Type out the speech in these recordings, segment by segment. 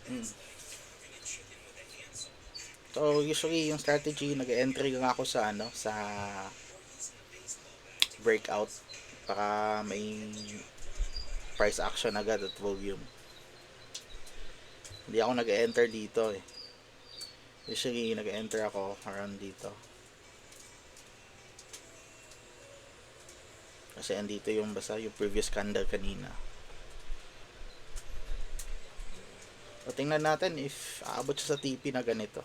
Mm. So usually yung strategy, nag-entry lang ako sa ano, sa breakout para may price action agad at volume. Hindi ako nag-enter dito eh. Usually nag-enter ako around dito. Kasi andito yung basta yung previous candle kanina. So tingnan natin if aabot siya sa TP na ganito.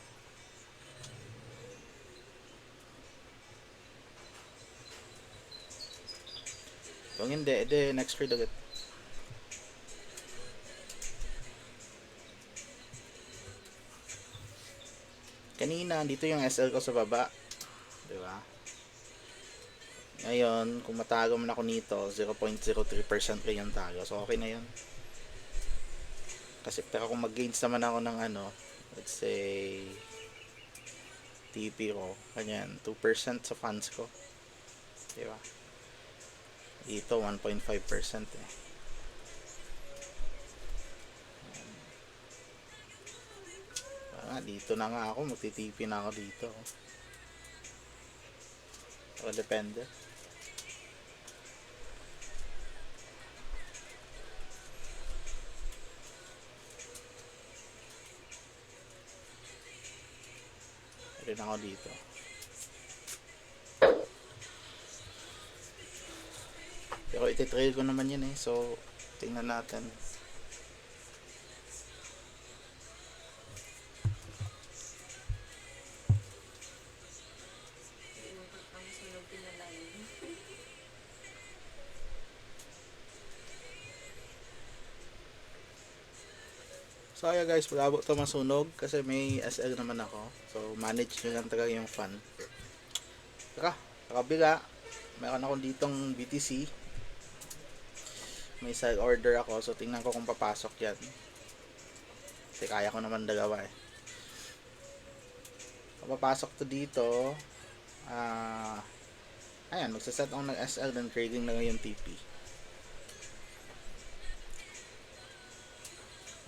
Kung hindi, edi next trade ulit. Kanina, dito yung SL ko sa baba. Diba? Ngayon, kung matago man ako nito, 0.03% kayo yung tago. So, okay na yun. Kasi, pero kung mag-gains naman ako ng ano, let's say, TP ko, kanyan, 2% sa funds ko. Diba? Dito, 1.5% eh. Dito na nga ako, magti-TP na ako dito. So, depende. Rin ako dito. Pero iti-trail ko naman yun eh. So, tingnan natin. So kaya guys, pag-abot to masunog kasi may SL naman ako. So manage nyo lang talaga yung fun. Saka, sa kabila, meron ako ditong BTC. May sell order ako. So tingnan ko kung papasok yan. Kasi kaya ko naman dalawa eh. Kung papasok to dito, ayan, magsaset ako ng SL then trading na ngayon TP.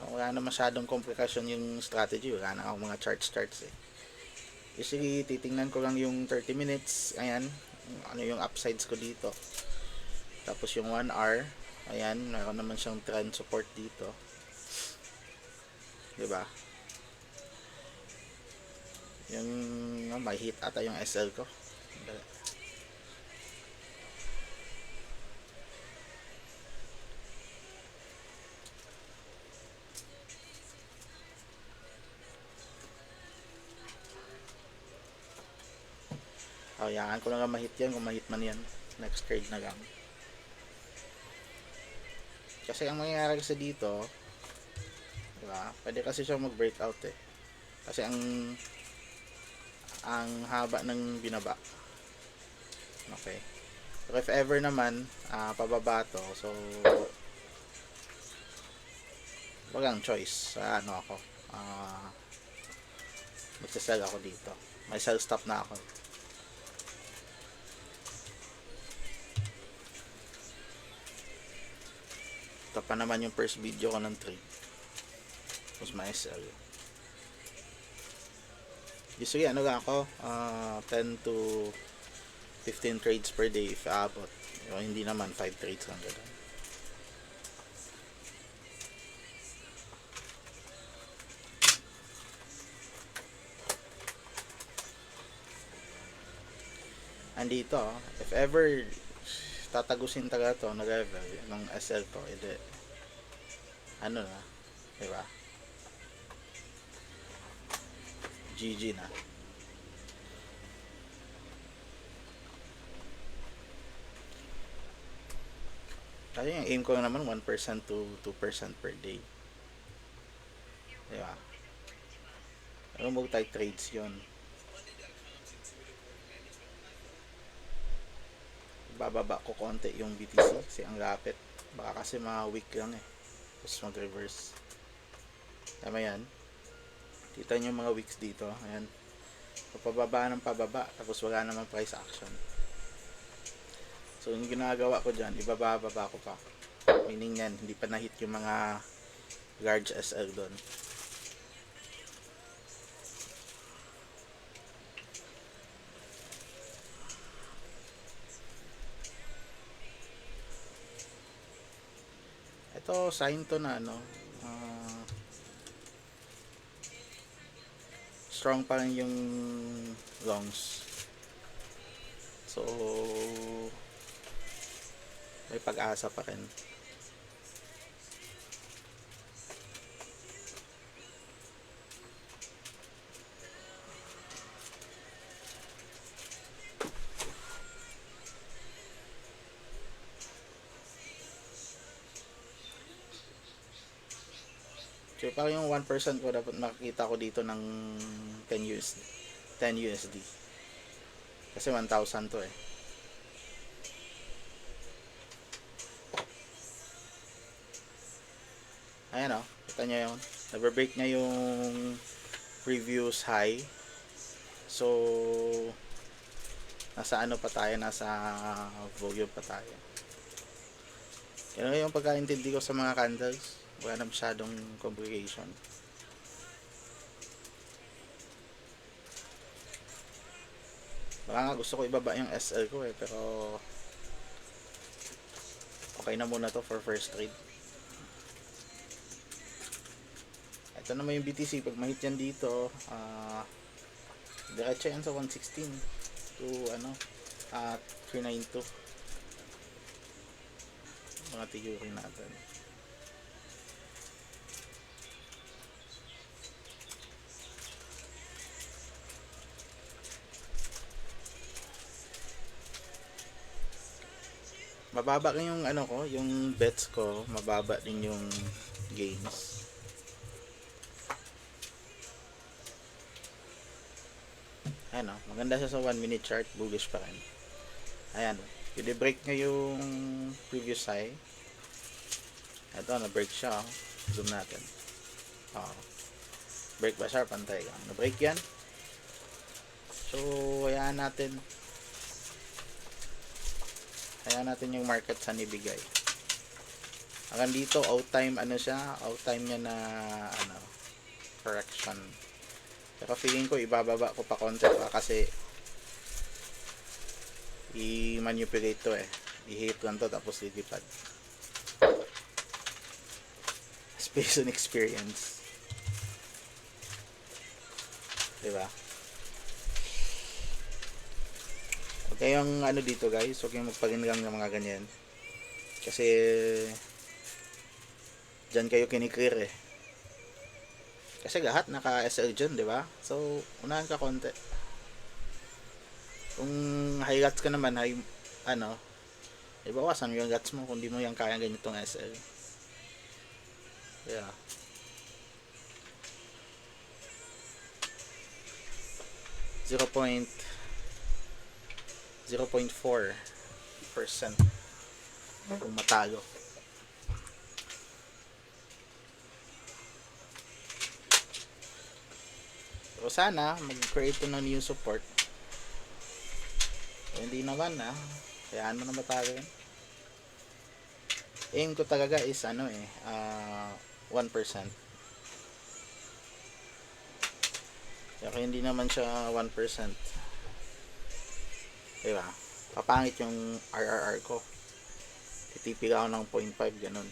Wala na masyadong komplikasyon yung strategy. Wala na akong mga charts eh. Usually, titingnan ko lang yung 30 minutes. Ayan, ano yung upsides ko dito. Tapos yung 1 hour. Ayan, meron naman siyang trend support dito. Diba? Yung, may hit ata yung SL ko. Hayaan ko lang ma-hit yan kung ma-hit man yan. Next trade na lang. Kasi ang mangyayari kasi dito, diba? Pwede kasi siya mag-breakout eh. Kasi ang haba ng binaba. Okay. So if ever naman, pababa to, so walang choice. Ano ako, magsasell ako dito. May sell stop na ako. Ito pa naman yung first video ko ng trade. Tapos may sell. Usually ano lang ako, 10 to 15 trades per day if aabot. O hindi naman 5 trades lang gano'n. Andito, if ever tatagusin taga to na level ng SL ko, edi ano na, diba? GG na. Kasi yung aim ko naman 1% to 2% per day. Diba? Pero multi-trades yun. Bababa ko konti yung BTC kasi ang lapit. Baka kasi mga weak lang eh. Tapos mag-reverse. Tama yan. Kita nyo yung mga wicks dito. Ayan. Pababa ng pababa. Tapos wala namang price action. So yung ginagawa ko dyan, ibababa ko pa. Meaning yan, hindi pa na-hit yung mga large SL doon. Ito, sign to na ano, strong pa rin yung longs. So, may pag-asa pa rin. So, parang yung 1% ko dapat makikita ko dito ng 10 USD. 10 USD. Kasi 1,000 to eh. Ayan o. Kita nyo yun. Nabreak niya yung previous high. So, nasa ano pa tayo? Nasa volume pa tayo. Yan yung pagkaintindi ko sa mga candles. Wala na masyadong complication. Baka nga gusto ko ibaba yung SL ko eh. Pero okay na muna to for first trade. Ito naman yung BTC. Pag mahit yan dito, diretso yan sa 116 to ano, 392. Mga tigurin natin. Mababa rin yung ano ko, yung bets ko, mababa din yung gains. Ayan o, maganda siya sa 1 minute chart, bullish pa rin. Ayan, i-break nyo yung previous high. Ito, na-break siya. Zoom natin. Break ba siya? Pantay lang. Na-break yan. So, hayaan natin. Hayaan natin yung market sa nibigay. Hanggang dito, out time, ano siya? Out time niya na, ano, correction. Pero feeling ko, ibababa ko pa konti pa kasi i-manipulate to eh. I-hit lang to tapos lilipad. Based on experience. Diba? Huwag kayong ano dito guys. Huwag kayong magpaginlang ng mga ganyan. Kasi dyan kayo kiniklear eh. Kasi lahat naka-SL dyan, diba? So, unahan ka konti. Kung high guts ka naman, ano, ibawasan mo yung guts mo kung di mo yan kaya ganitong SL. Yeah. .0.4% kung matalo. So sana mag-create ng new support. Hindi naman kaya ano na matalo yun. Aim ko talaga is ano 1%. Kaya hindi naman siya 1%. Diba? Papangit yung RRR ko. Titipig ako ng 0.5 ganun.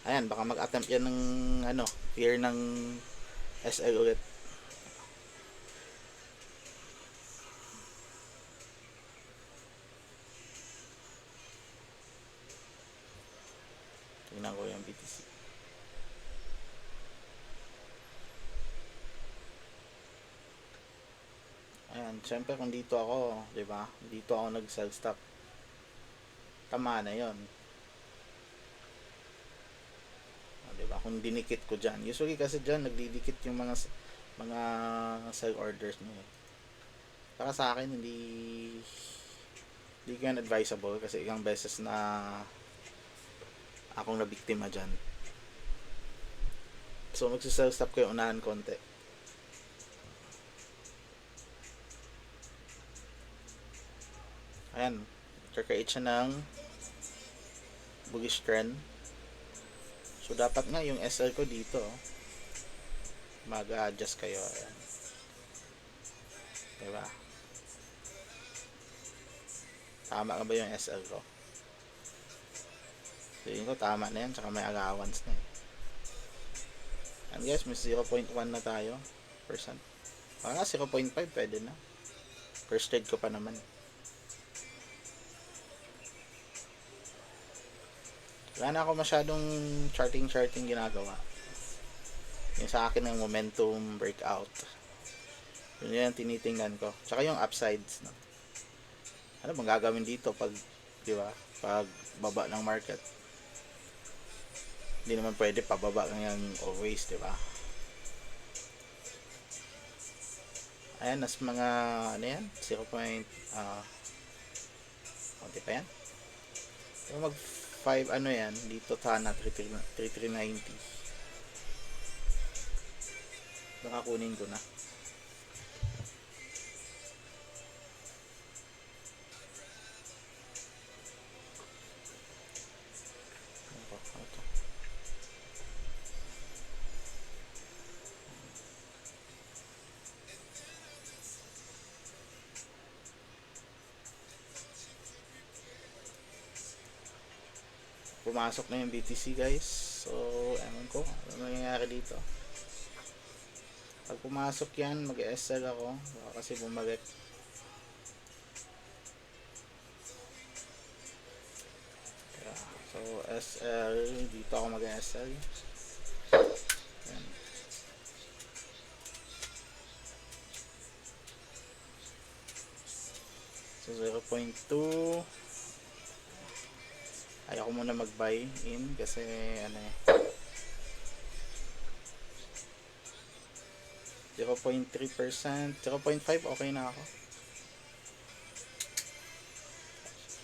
Ayan, baka mag-attempt yan ng ano, fear ng SL ulit. Tingnan ko yung BTC. Ayan, syempre kung dito ako, 'di ba? Dito ako nag-sell stop. Tama na 'yon. 'Di ba? Kung dinikit ko diyan. Usually kasi diyan nagdidikit yung mga sell orders niyo. Para sa akin hindi yan advisable kasi ilang beses na akong nabiktima diyan. So magsi-sell stop kayo unahan konti. Ayan, nagka-create siya ng bullish trend. So dapat nga yung SL ko dito mag-adjust kayo. Ayan. Diba? Tama ka ba yung SL ko? Tingin ko tama na yan, tsaka may allowance na eh. And guys, may 0.1 na tayo percent. Baka 0.5 pwede na. First trade ko pa naman. Wala na ako masyadong charting ginagawa. Yung sa akin ng momentum breakout. Yun yung tinitingnan ko. Tsaka yung upsides. No? Ano bang gagawin dito pag, di ba? Pag baba ng market. Hindi naman pwede pababa kanyang always, di ba? Ayan, nas mga, ano yan? 0. Konti pa yan. Yung mag 5, ano yan? Dito sana, 3390. Baka kunin ko na. Pumasok na yung BTC guys. So, ewan ko. Ano nangyayari dito? Pag pumasok yan, mag-SL ako. Baka kasi bumalik. So, SL. Dito ako mag-SL. Yan. So, 0.2. Ayaw ko muna mag-buy in kasi ano eh 0.3%, 0.5 okay na ako.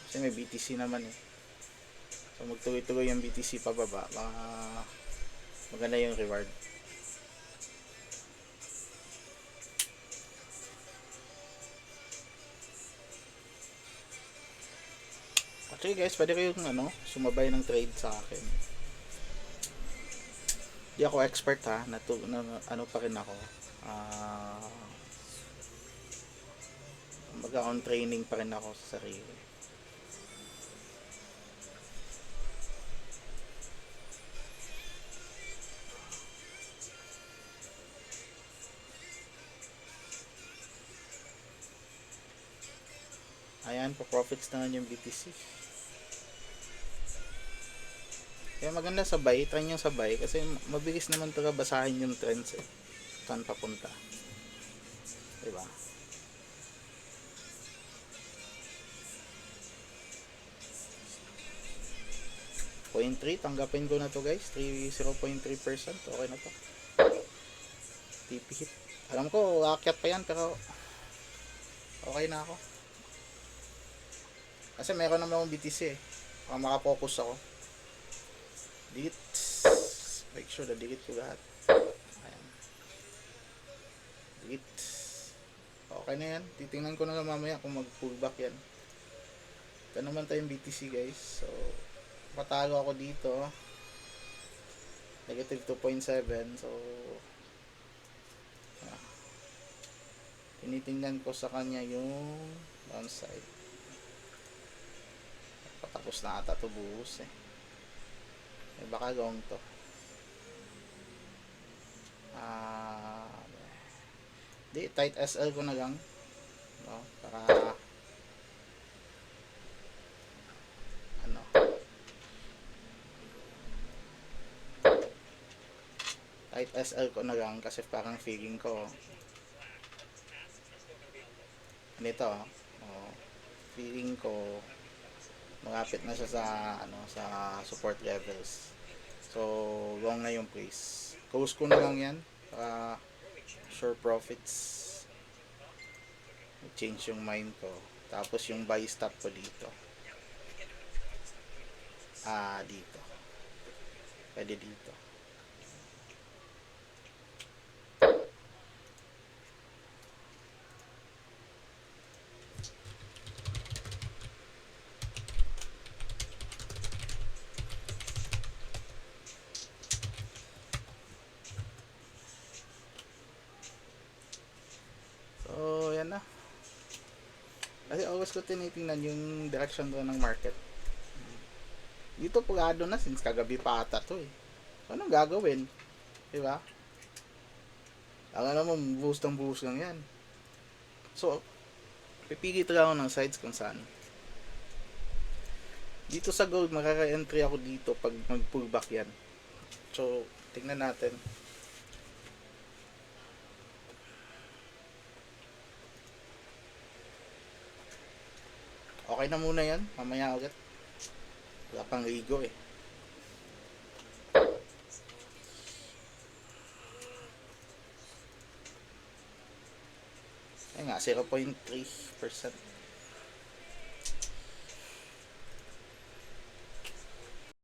Kasi may BTC naman eh. So magtuloy-tuloy yung BTC pababa, baka maganda yung reward. Actually guys, pwede kayong sumabay ng trade sa akin. Di ako expert ha, ano pa rin ako. Mag-on training pa rin ako sa sarili. Ayan, pa-profits na yung BTC. Kaya maganda sabay, try nyo sabay kasi mabilis naman talaga basahin yung trends eh. Saan papunta. Diba? .3, tanggapin ko na to guys. 0.3%, okay na to. TP hit. Alam ko, aakyat pa yan pero okay na ako. Kasi meron naman akong BTC eh. Baka makafocus ako. Delete. Make sure na delete ko lahat. Ayan. Delete. Okay na yan. Titingnan ko na lang mamaya kung mag pullback yan. Ito naman tayong BTC guys. So, patalo ako dito. Negative 2.7. So, tinitingnan ko sa kanya yung downside. Patapos na ata ito buhos eh. Baka gawang to di tight SL ko na lang no? Para tight SL ko na lang kasi parang feeling ko nito feeling ko malapit na siya sa sa support levels. So long na yung place. Close ko na lang yan para sure profits. Change yung mind ko. Tapos yung buy stop ko dito. Dito. Pwede dito. always ko tinitingnan yung direction doon ng market. Dito pagado na since kagabi pa ata to eh. So, anong gagawin? Diba? Ang naman, boost lang yan. So, pipili talaga ako ng sides kung saan. Dito sa gold, makaka-entry ako dito pag mag-pullback yan. So, tingnan natin. Okay na muna yan. Mamaya ulit. Wala pang ligo eh. Ayun nga, 0.3%.